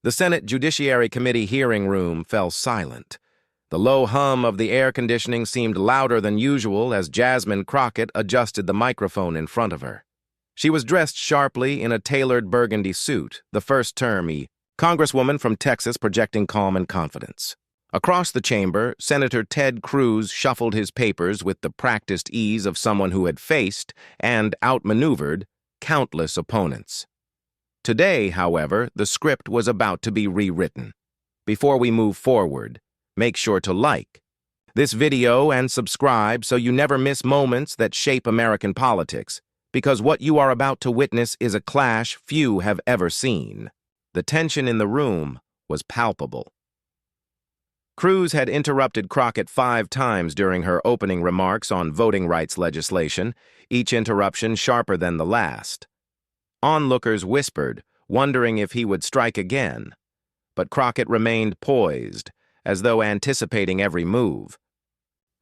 The Senate Judiciary Committee hearing room fell silent. The low hum of the air conditioning seemed louder than usual as Jasmine Crockett adjusted the microphone in front of her. She was dressed sharply in a tailored burgundy suit, the first term Congresswoman from Texas projecting calm and confidence. Across the chamber, Senator Ted Cruz shuffled his papers with the practiced ease of someone who had faced and outmaneuvered countless opponents. Today, however, the script was about to be rewritten. Before we move forward, make sure to like this video and subscribe so you never miss moments that shape American politics, because what you are about to witness is a clash few have ever seen. The tension in the room was palpable. Cruz had interrupted Crockett 5 times during her opening remarks on voting rights legislation, each interruption sharper than the last. Onlookers whispered, wondering if he would strike again. But Crockett remained poised, as though anticipating every move.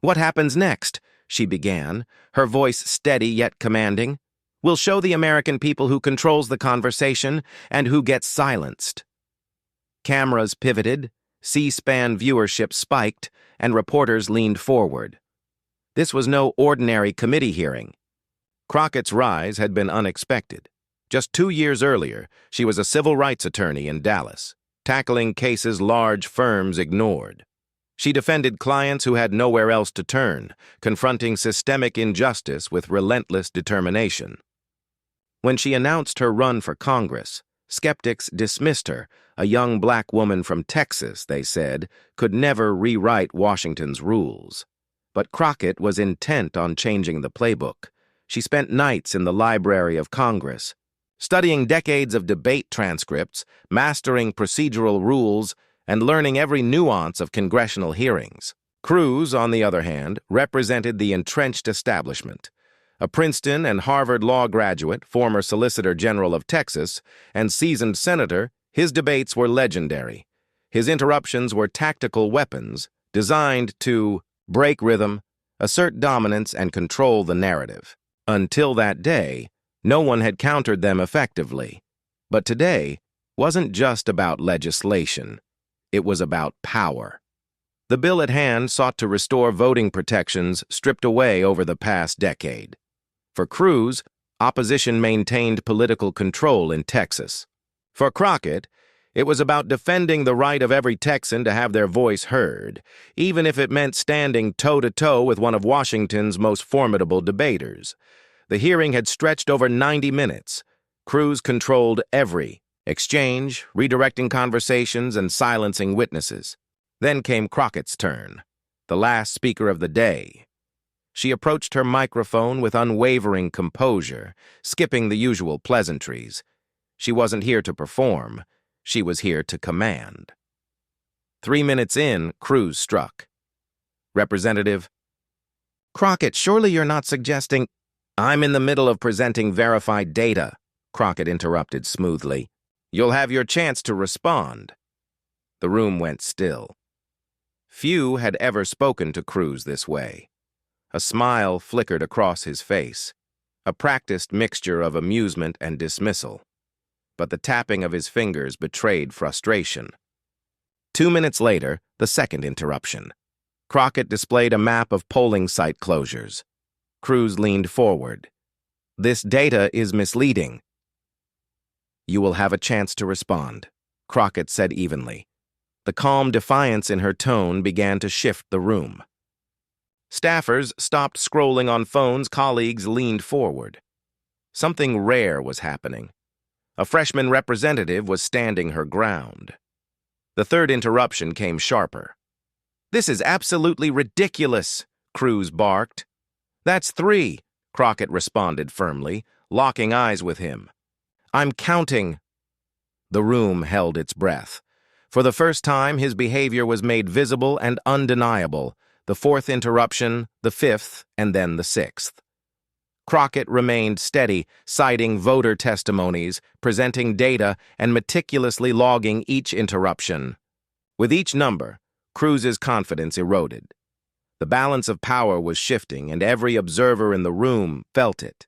"What happens next?" she began, her voice steady yet commanding. "We'll show the American people who controls the conversation and who gets silenced." Cameras pivoted, C-SPAN viewership spiked, and reporters leaned forward. This was no ordinary committee hearing. Crockett's rise had been unexpected. Just 2 years earlier, she was a civil rights attorney in Dallas, tackling cases large firms ignored. She defended clients who had nowhere else to turn, confronting systemic injustice with relentless determination. When she announced her run for Congress, skeptics dismissed her. A young black woman from Texas, they said, could never rewrite Washington's rules. But Crockett was intent on changing the playbook. She spent nights in the Library of Congress, studying decades of debate transcripts, mastering procedural rules, and learning every nuance of congressional hearings. Cruz, on the other hand, represented the entrenched establishment. A Princeton and Harvard law graduate, former Solicitor General of Texas, and seasoned senator, his debates were legendary. His interruptions were tactical weapons designed to break rhythm, assert dominance, and control the narrative. Until that day, no one had countered them effectively. But today wasn't just about legislation. It was about power. The bill at hand sought to restore voting protections stripped away over the past decade. For Cruz, opposition maintained political control in Texas. For Crockett, it was about defending the right of every Texan to have their voice heard, even if it meant standing toe-to-toe with one of Washington's most formidable debaters. The hearing had stretched over 90 minutes. Cruz controlled every exchange, redirecting conversations and silencing witnesses. Then came Crockett's turn, the last speaker of the day. She approached her microphone with unwavering composure, skipping the usual pleasantries. She wasn't here to perform. She was here to command. 3 minutes in, Cruz struck. "Representative Crockett, surely you're not suggesting—" "I'm in the middle of presenting verified data," Crockett interrupted smoothly. "You'll have your chance to respond." The room went still. Few had ever spoken to Cruz this way. A smile flickered across his face, a practiced mixture of amusement and dismissal. But the tapping of his fingers betrayed frustration. 2 minutes later, the second interruption. Crockett displayed a map of polling site closures. Cruz leaned forward. "This data is misleading." "You will have a chance to respond," Crockett said evenly. The calm defiance in her tone began to shift the room. Staffers stopped scrolling on phones, colleagues leaned forward. Something rare was happening. A freshman representative was standing her ground. The third interruption came sharper. "This is absolutely ridiculous," Cruz barked. "That's 3, Crockett responded firmly, locking eyes with him. "I'm counting." The room held its breath. For the first time, his behavior was made visible and undeniable. The 4th interruption, the 5th, and then the 6th. Crockett remained steady, citing voter testimonies, presenting data, and meticulously logging each interruption. With each number, Cruz's confidence eroded. The balance of power was shifting, and every observer in the room felt it.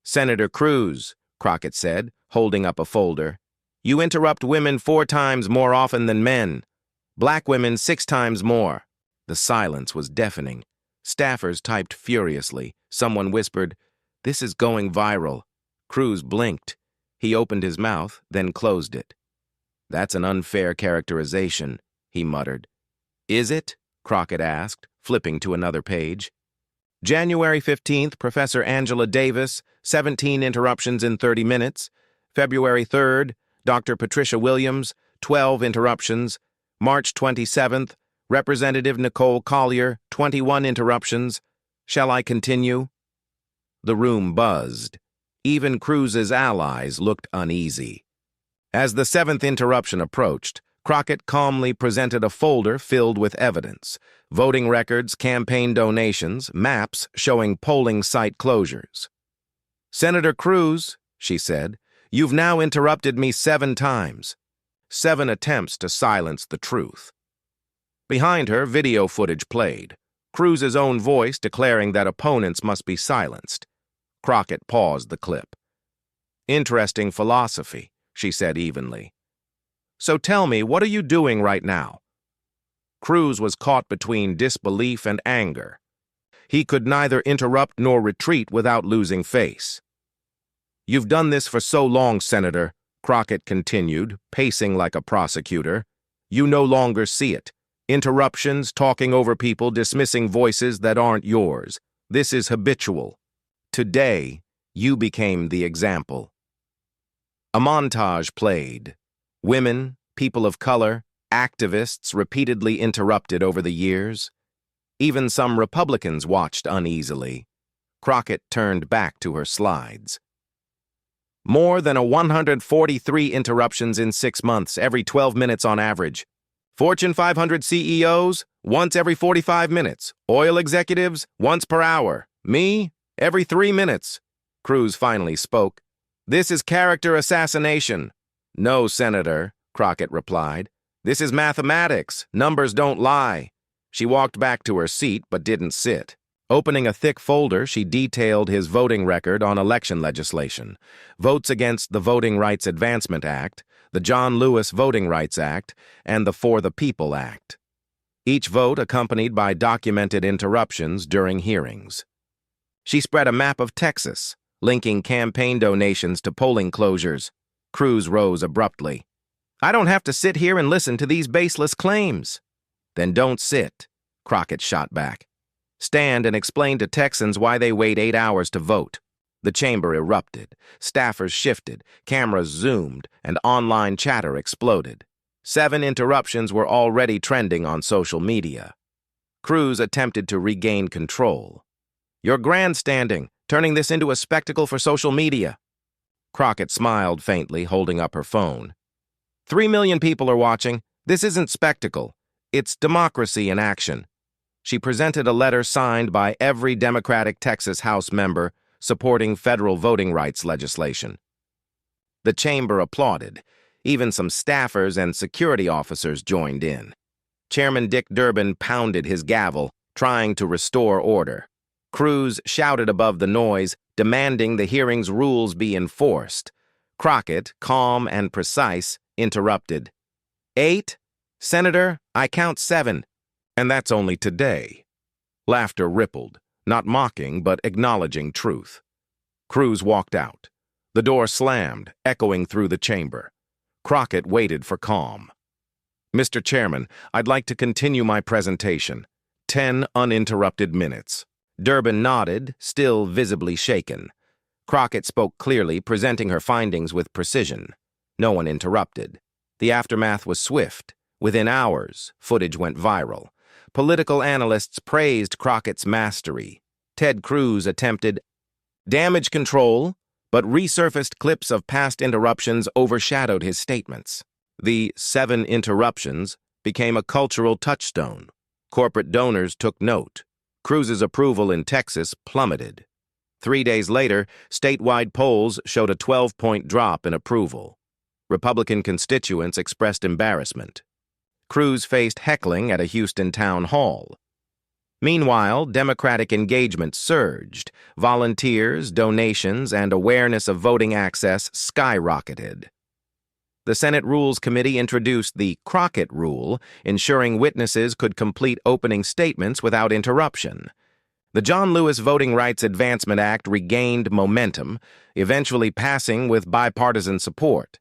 "Senator Cruz," Crockett said, holding up a folder, You interrupt women 4 times more often than men. Black women 6 times more. The silence was deafening. Staffers typed furiously. Someone whispered, "This is going viral." Cruz blinked. He opened his mouth, then closed it. "That's an unfair characterization," he muttered. "Is it?" Crockett asked, flipping to another page. January 15th, Professor Angela Davis, 17 interruptions in 30 minutes. February 3rd, Dr. Patricia Williams, 12 interruptions. March 27th, Representative Nicole Collier, 21 interruptions. Shall I continue? The room buzzed. Even Cruz's allies looked uneasy. As the 7th interruption approached, Crockett calmly presented a folder filled with evidence: voting records, campaign donations, maps showing polling site closures. "Senator Cruz," she said, "you've now interrupted me 7 times. 7 attempts to silence the truth." Behind her, video footage played, Cruz's own voice declaring that opponents must be silenced. Crockett paused the clip. "Interesting philosophy," she said evenly. "So tell me, what are you doing right now?" Cruz was caught between disbelief and anger. He could neither interrupt nor retreat without losing face. "You've done this for so long, Senator," Crockett continued, pacing like a prosecutor. "You no longer see it. Interruptions, talking over people, dismissing voices that aren't yours. This is habitual. Today, you became the example." A montage played. Women, people of color, activists repeatedly interrupted over the years. Even some Republicans watched uneasily. Crockett turned back to her slides. "More than 143 interruptions in 6 months, every 12 minutes on average. Fortune 500 CEOs, once every 45 minutes. Oil executives, once per hour. Me, every 3 minutes. Cruz finally spoke. "This is character assassination." "No, Senator," Crockett replied. "This is mathematics. Numbers don't lie." She walked back to her seat but didn't sit. Opening a thick folder, she detailed his voting record on election legislation: votes against the Voting Rights Advancement Act, the John Lewis Voting Rights Act, and the For the People Act. Each vote accompanied by documented interruptions during hearings. She spread a map of Texas, linking campaign donations to polling closures. Cruz rose abruptly. "I don't have to sit here and listen to these baseless claims." "Then don't sit," Crockett shot back. "Stand and explain to Texans why they wait 8 hours to vote." The chamber erupted. Staffers shifted, cameras zoomed, and online chatter exploded. 7 interruptions were already trending on social media. Cruz attempted to regain control. "You're grandstanding, turning this into a spectacle for social media." Crockett smiled faintly, holding up her phone. 3 million people are watching. This isn't spectacle. It's democracy in action." She presented a letter signed by every Democratic Texas House member supporting federal voting rights legislation. The chamber applauded. Even some staffers and security officers joined in. Chairman Dick Durbin pounded his gavel, trying to restore order. Cruz shouted above the noise, demanding the hearing's rules be enforced. Crockett, calm and precise, interrupted. 8? Senator, I count 7. And that's only today." Laughter rippled, not mocking but acknowledging truth. Cruz walked out. The door slammed, echoing through the chamber. Crockett waited for calm. "Mr. Chairman, I'd like to continue my presentation. 10 uninterrupted minutes." Durbin nodded, still visibly shaken. Crockett spoke clearly, presenting her findings with precision. No one interrupted. The aftermath was swift. Within hours, footage went viral. Political analysts praised Crockett's mastery. Ted Cruz attempted damage control, but resurfaced clips of past interruptions overshadowed his statements. The 7 interruptions became a cultural touchstone. Corporate donors took note. Cruz's approval in Texas plummeted. 3 days later, statewide polls showed a 12-point drop in approval. Republican constituents expressed embarrassment. Cruz faced heckling at a Houston town hall. Meanwhile, Democratic engagement surged. Volunteers, donations, and awareness of voting access skyrocketed. the Senate Rules Committee introduced the Crockett Rule, ensuring witnesses could complete opening statements without interruption. The John Lewis Voting Rights Advancement Act regained momentum, eventually passing with bipartisan support.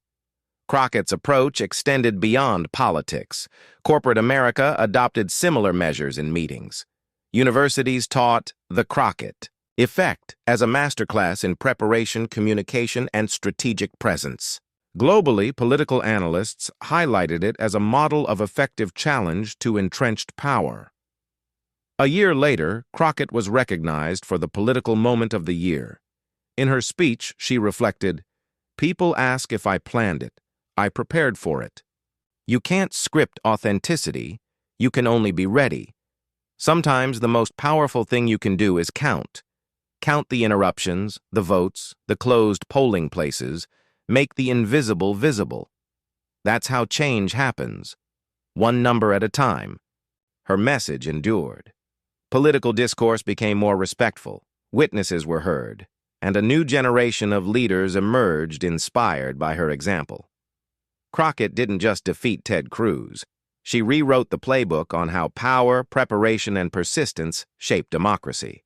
Crockett's approach extended beyond politics. Corporate America adopted similar measures in meetings. Universities taught the Crockett effect as a masterclass in preparation, communication, and strategic presence. Globally, political analysts highlighted it as a model of effective challenge to entrenched power. A year later, Crockett was recognized for the political moment of the year. In her speech, she reflected, "People ask if I planned it. I prepared for it. You can't script authenticity. You can only be ready. Sometimes the most powerful thing you can do is count. Count the interruptions, the votes, the closed polling places. Make the invisible visible. That's how change happens, one number at a time." Her message endured. Political discourse became more respectful, witnesses were heard, and a new generation of leaders emerged inspired by her example. Crockett didn't just defeat Ted Cruz. She rewrote the playbook on how power, preparation, and persistence shape democracy.